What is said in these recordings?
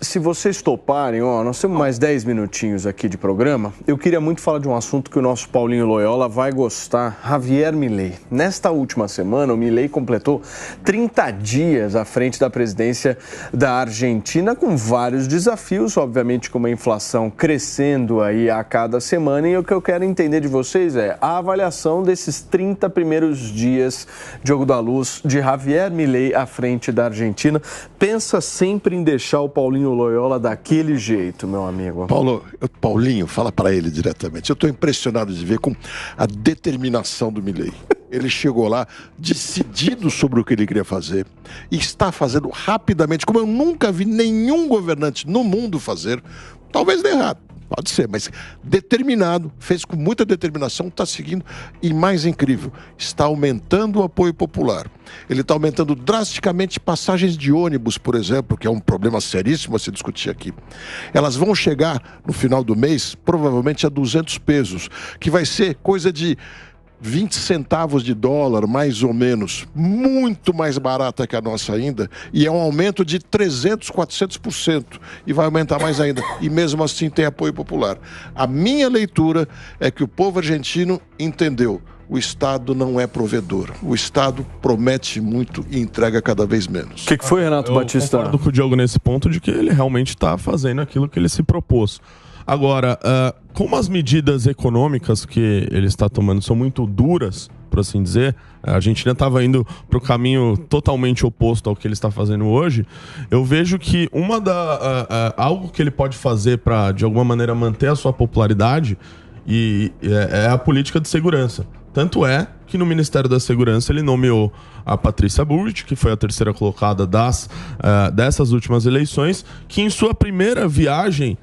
se vocês toparem, nós temos mais 10 minutinhos aqui de programa, eu queria muito falar de um assunto que o nosso Paulinho Loyola vai gostar, Javier Milei. Nesta última semana, o Milei completou 30 dias à frente da presidência da Argentina, com vários desafios, obviamente com uma inflação crescendo aí a cada semana, e o que eu quero entender de vocês é a avaliação desses 30 primeiros dias, Diogo da Luz, de Javier Milei à frente da Argentina. Pensa sempre em deixar o Paulinho Loyola daquele jeito, meu amigo. Paulinho, fala para ele diretamente. Eu estou impressionado de ver com a determinação do Milei. Ele chegou lá decidido sobre o que ele queria fazer e está fazendo rapidamente, como eu nunca vi nenhum governante no mundo fazer, talvez dê errado. Pode ser, mas determinado, fez com muita determinação, está seguindo. E mais incrível, está aumentando o apoio popular. Ele está aumentando drasticamente passagens de ônibus, por exemplo, que é um problema seríssimo a se discutir aqui. Elas vão chegar no final do mês, provavelmente a 200 pesos, que vai ser coisa de 20 centavos de dólar, mais ou menos, muito mais barata que a nossa ainda, e é um aumento de 300%, 400%, e vai aumentar mais ainda, e mesmo assim tem apoio popular. A minha leitura é que o povo argentino entendeu, o Estado não é provedor, o Estado promete muito e entrega cada vez menos. O que foi, Renato Batista? Eu concordo com o Diogo nesse ponto de que ele realmente está fazendo aquilo que ele se propôs. Agora, como as medidas econômicas que ele está tomando são muito duras, por assim dizer, a Argentina estava indo para o caminho totalmente oposto ao que ele está fazendo hoje, eu vejo que algo que ele pode fazer para, de alguma maneira, manter a sua popularidade é a política de segurança. Tanto é que no Ministério da Segurança ele nomeou a Patrícia Bullrich, que foi a terceira colocada dessas últimas eleições, que em sua primeira viagem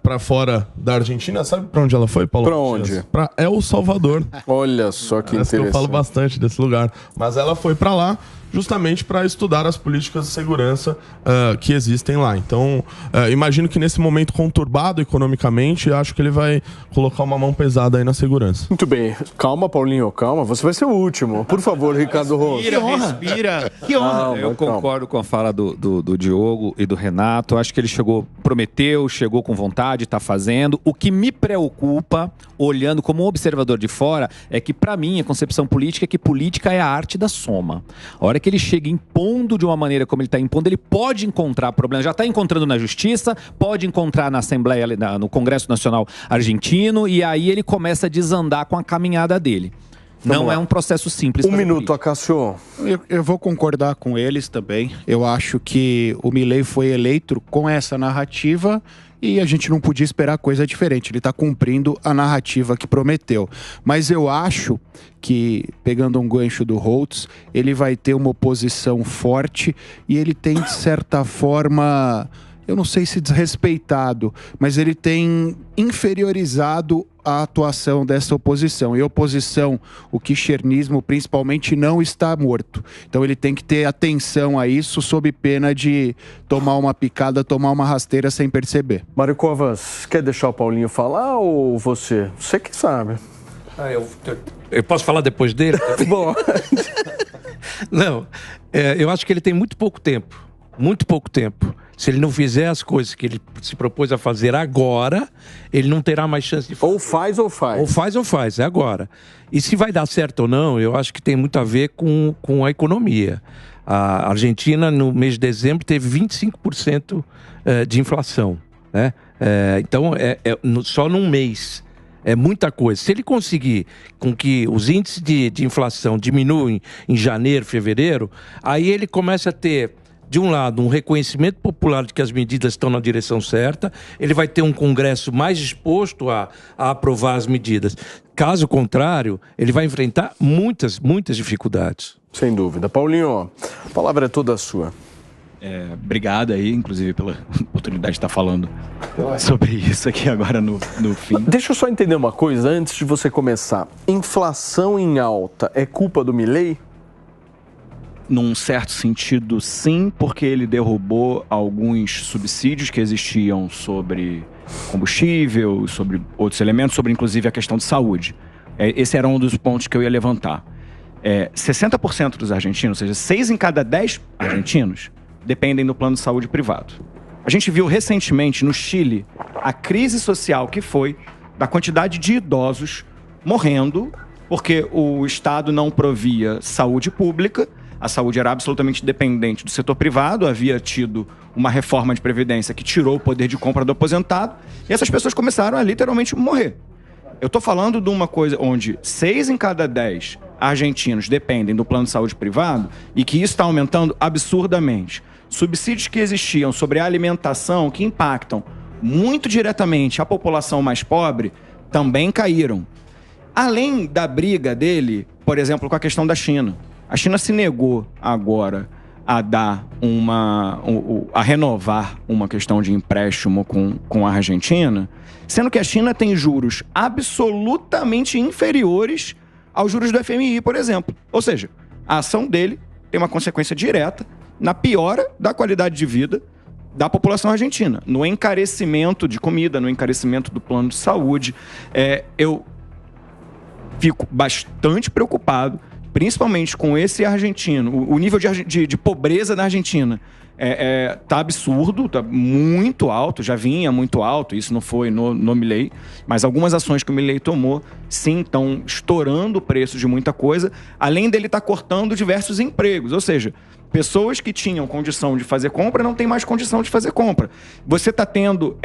para fora da Argentina, sabe para onde ela foi, Paulo? Para onde? Para El Salvador. Olha só que interessante. Eu falo bastante desse lugar. Mas ela foi para lá justamente para estudar as políticas de segurança que existem lá. Então, imagino que nesse momento conturbado economicamente, acho que ele vai colocar uma mão pesada aí na segurança. Muito bem. Calma, Paulinho, calma. Você vai ser o último. Por favor, Ricardo Rosa. Respira. Que honra. Eu concordo com a fala do Diogo e do Renato. Acho que ele prometeu, chegou com vontade, está fazendo. O que me preocupa, olhando como um observador de fora, é que, para mim, a concepção política é que política é a arte da soma. A hora que ele chega impondo de uma maneira como ele está impondo, ele pode encontrar problemas. Já está encontrando na Justiça, pode encontrar na Assembleia, no Congresso Nacional Argentino, e aí ele começa a desandar com a caminhada dele. Não é um processo simples. Um minuto, Acácio. Eu vou concordar com eles também. Eu acho que o Milei foi eleito com essa narrativa e a gente não podia esperar coisa diferente. Ele está cumprindo a narrativa que prometeu. Mas eu acho que, pegando um gancho do Holtz, ele vai ter uma oposição forte e ele tem, de certa forma, eu não sei se desrespeitado, mas ele tem inferiorizado a atuação dessa oposição. E oposição, o kirchnerismo principalmente, não está morto. Então ele tem que ter atenção a isso, sob pena de tomar uma picada, tomar uma rasteira sem perceber. Mário Covas, quer deixar o Paulinho falar ou você? Você que sabe. Eu posso falar depois dele? Bom. Não, eu acho que ele tem muito pouco tempo. Muito pouco tempo. Se ele não fizer as coisas que ele se propôs a fazer agora, ele não terá mais chance de fazer. Ou faz ou faz. Ou faz ou faz, é agora. E se vai dar certo ou não, eu acho que tem muito a ver com a economia. A Argentina, no mês de dezembro, teve 25% de inflação, né? Então, só num mês. É muita coisa. Se ele conseguir com que os índices de inflação diminuem em janeiro, fevereiro, aí ele começa a ter, de um lado, um reconhecimento popular de que as medidas estão na direção certa, ele vai ter um Congresso mais disposto a aprovar as medidas. Caso contrário, ele vai enfrentar muitas dificuldades. Sem dúvida. Paulinho, a palavra é toda sua. Obrigado aí, inclusive, pela oportunidade de estar falando sobre isso aqui agora no fim. Deixa eu só entender uma coisa antes de você começar. Inflação em alta é culpa do Milei? Num certo sentido, sim, porque ele derrubou alguns subsídios que existiam sobre combustível, sobre outros elementos, sobre inclusive a questão de saúde. Esse era um dos pontos que eu ia levantar. 60% dos argentinos, ou seja, 6 em cada 10 argentinos, dependem do plano de saúde privado. A gente viu recentemente no Chile a crise social que foi da quantidade de idosos morrendo porque o Estado não provia saúde pública, a saúde era absolutamente dependente do setor privado, havia tido uma reforma de previdência que tirou o poder de compra do aposentado, e essas pessoas começaram a literalmente morrer. Eu estou falando de uma coisa onde 6 em cada 10 argentinos dependem do plano de saúde privado e que isso está aumentando absurdamente. Subsídios que existiam sobre a alimentação, que impactam muito diretamente a população mais pobre, também caíram. Além da briga dele, por exemplo, com a questão da China. A China se negou agora a dar a renovar uma questão de empréstimo com a Argentina, sendo que a China tem juros absolutamente inferiores aos juros do FMI, por exemplo. Ou seja, a ação dele tem uma consequência direta na piora da qualidade de vida da população argentina, no encarecimento de comida, no encarecimento do plano de saúde. Eu fico bastante preocupado, principalmente com esse argentino. O nível de pobreza na Argentina tá absurdo, tá muito alto, já vinha muito alto, isso não foi no Milei, mas algumas ações que o Milei tomou, sim, estão estourando o preço de muita coisa, além dele estar cortando diversos empregos, ou seja, pessoas que tinham condição de fazer compra não têm mais condição de fazer compra. Você está tendo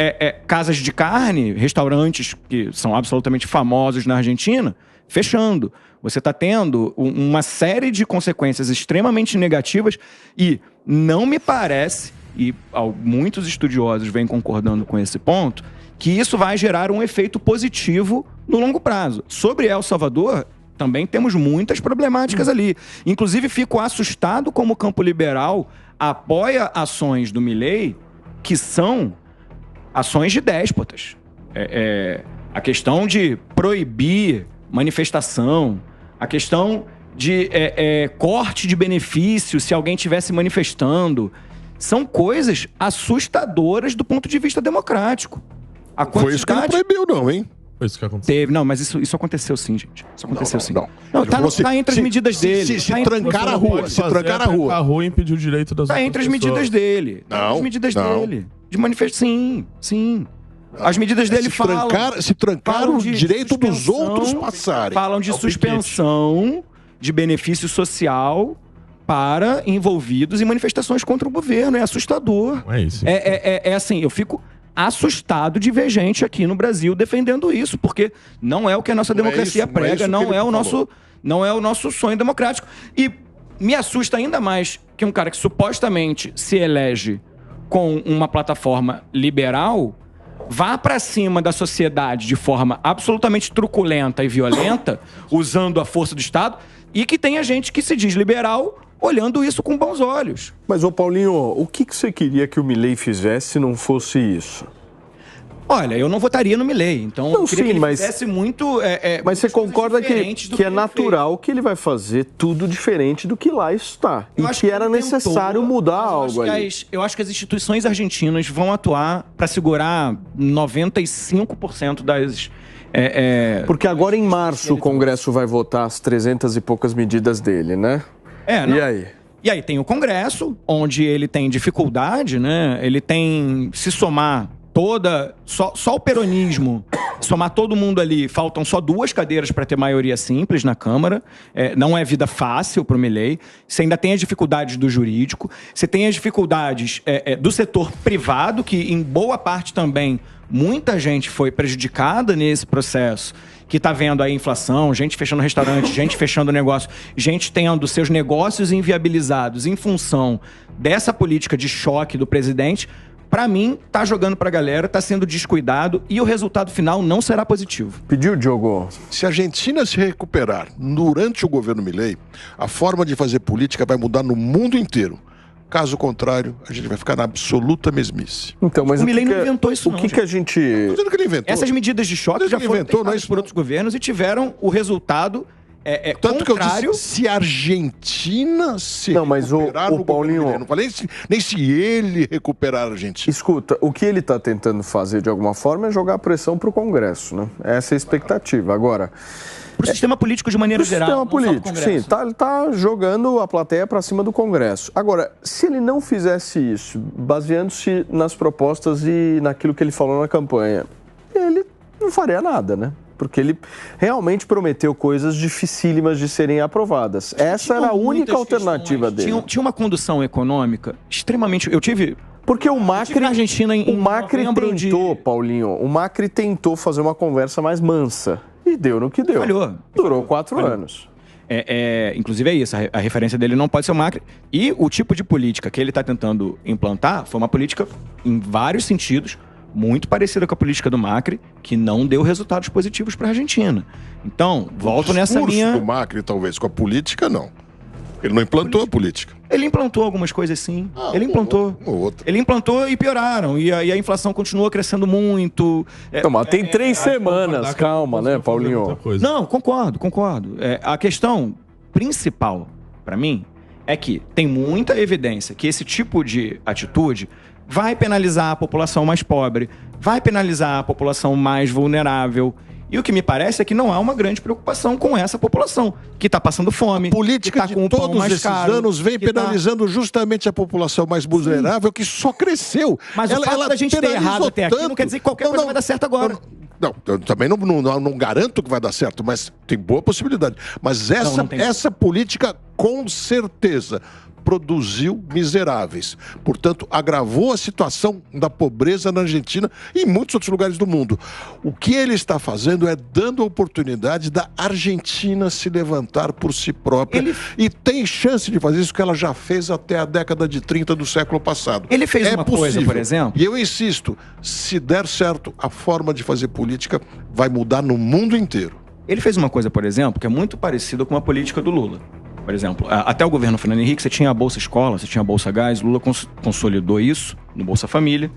casas de carne, restaurantes que são absolutamente famosos na Argentina, fechando. Você está tendo uma série de consequências extremamente negativas e não me parece, e muitos estudiosos vêm concordando com esse ponto, que isso vai gerar um efeito positivo no longo prazo. Sobre El Salvador, também temos muitas problemáticas ali. Inclusive, fico assustado como o campo liberal apoia ações do Milei que são ações de déspotas. A questão de proibir manifestação, a questão de corte de benefícios se alguém estivesse manifestando, são coisas assustadoras do ponto de vista democrático. Foi isso que não proibiu, não, hein? Foi isso que aconteceu. Teve, não, mas isso aconteceu sim, gente. Isso aconteceu sim. Não, tá entre as medidas dele. Se trancar a rua, se trancar a rua. A rua impediu o direito das Tá entre as medidas dele. Não, as medidas dele. De manifestação, sim. As medidas dele se trancar o direito dos outros passarem. Falam de suspensão de benefício social para envolvidos em manifestações contra o governo. É assustador. É isso. É assim, eu fico assustado de ver gente aqui no Brasil defendendo isso, porque não é o que a nossa democracia prega, não é o nosso sonho democrático. E me assusta ainda mais que um cara que supostamente se elege com uma plataforma liberal vá para cima da sociedade de forma absolutamente truculenta e violenta, usando a força do Estado, e que tenha gente que se diz liberal olhando isso com bons olhos. Mas, ô Paulinho, o que você queria que o Milei fizesse se não fosse isso? Olha, eu não votaria no Milei, então eu queria que ele fizesse muito... mas você concorda que é natural que ele vai fazer tudo diferente do que lá está? E que era necessário mudar algo ali? Eu acho que as instituições argentinas vão atuar para segurar 95% das... Porque agora em março o Congresso vai votar as 300 e poucas medidas dele, né? E aí? E aí tem o Congresso, onde ele tem dificuldade, né? Ele tem, se somar só o peronismo, somar todo mundo ali, faltam só 2 cadeiras para ter maioria simples na Câmara. Não é vida fácil para o Milei. Você ainda tem as dificuldades do jurídico, você tem as dificuldades do setor privado, que em boa parte também muita gente foi prejudicada nesse processo, que está vendo a inflação, gente fechando restaurante, gente fechando negócio, gente tendo seus negócios inviabilizados em função dessa política de choque do presidente. Para mim, tá jogando pra galera, tá sendo descuidado e o resultado final não será positivo. Pediu, Diogo? Se a Argentina se recuperar durante o governo Milei, a forma de fazer política vai mudar no mundo inteiro. Caso contrário, a gente vai ficar na absoluta mesmice. Então, mas o Milei não inventou isso, não. O que a gente... Não tô dizendo que ele inventou. Essas medidas de choque já foram tentadas por outros governos e tiveram o resultado... Tanto contrário. Que eu disse, se a Argentina se recuperar o Paulinho... Milei, não falei nem se ele recuperar a Argentina. Escuta, o que ele está tentando fazer de alguma forma é jogar a pressão para o Congresso, né? Essa é a expectativa. Agora, Pro sistema político de maneira geral. Sistema político, sim. Ele tá jogando a plateia para cima do Congresso. Agora, se ele não fizesse isso, baseando-se nas propostas e naquilo que ele falou na campanha, ele não faria nada, né? Porque ele realmente prometeu coisas dificílimas de serem aprovadas. Essa era a única alternativa dele. Tinha uma condução econômica extremamente... Eu tive... Porque o Macri, na Argentina o Macri tentou, Paulinho, o Macri tentou fazer uma conversa mais mansa. E deu no que deu. Falhou. Durou 4 anos. Inclusive é isso, a referência dele não pode ser o Macri. E o tipo de política que ele está tentando implantar foi uma política, em vários sentidos, muito parecida com a política do Macri, que não deu resultados positivos para a Argentina. Então, volto nessa minha... O discurso do Macri, talvez, com a política, não. Ele não implantou a política. Ele implantou algumas coisas, sim. Ele implantou. Ele implantou e pioraram. E a inflação continua crescendo muito. Mas tem 3 semanas, calma, né, Paulinho? Não, concordo. A questão principal, para mim, é que tem muita evidência que esse tipo de atitude vai penalizar a população mais pobre, vai penalizar a população mais vulnerável. E o que me parece é que não há uma grande preocupação com essa população, que está passando fome, política que está com o pão todos mais esses caro, anos vem penalizando justamente a população mais vulnerável, que só cresceu. Mas o fato da gente ter errado até aqui não quer dizer que qualquer coisa vai dar certo agora. Não, eu também não garanto que vai dar certo, mas tem boa possibilidade. Mas essa política, com certeza, produziu miseráveis. Portanto, agravou a situação da pobreza na Argentina e em muitos outros lugares do mundo. O que ele está fazendo é dando a oportunidade da Argentina se levantar por si própria. E tem chance de fazer isso que ela já fez até a década de 30 do século passado. Ele fez uma coisa, por exemplo... E eu insisto, se der certo, a forma de fazer política vai mudar no mundo inteiro. Ele fez uma coisa, por exemplo, que é muito parecida com a política do Lula. Por exemplo, até o governo Fernando Henrique, você tinha a Bolsa Escola, você tinha a Bolsa Gás, Lula consolidou isso no Bolsa Família,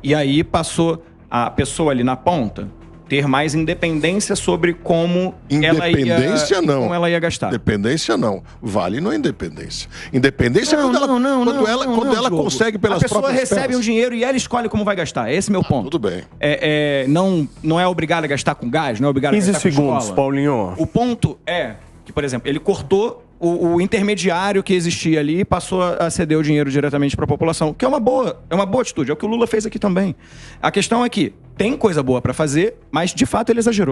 e aí passou a pessoa ali na ponta ter mais independência sobre como ela ia gastar. Independência não. Vale não é independência. Independência é quando ela consegue pelas próprias pernas. A pessoa recebe um dinheiro e ela escolhe como vai gastar. Esse é meu ponto. Tudo bem. Não é obrigada a gastar com gás, não é obrigada a gastar com escola. 15 segundos, Paulinho. O ponto é que, por exemplo, ele cortou o intermediário que existia ali e passou a ceder o dinheiro diretamente para a população, que é uma boa atitude, é o que o Lula fez aqui também. A questão é que tem coisa boa para fazer, mas de fato ele exagerou.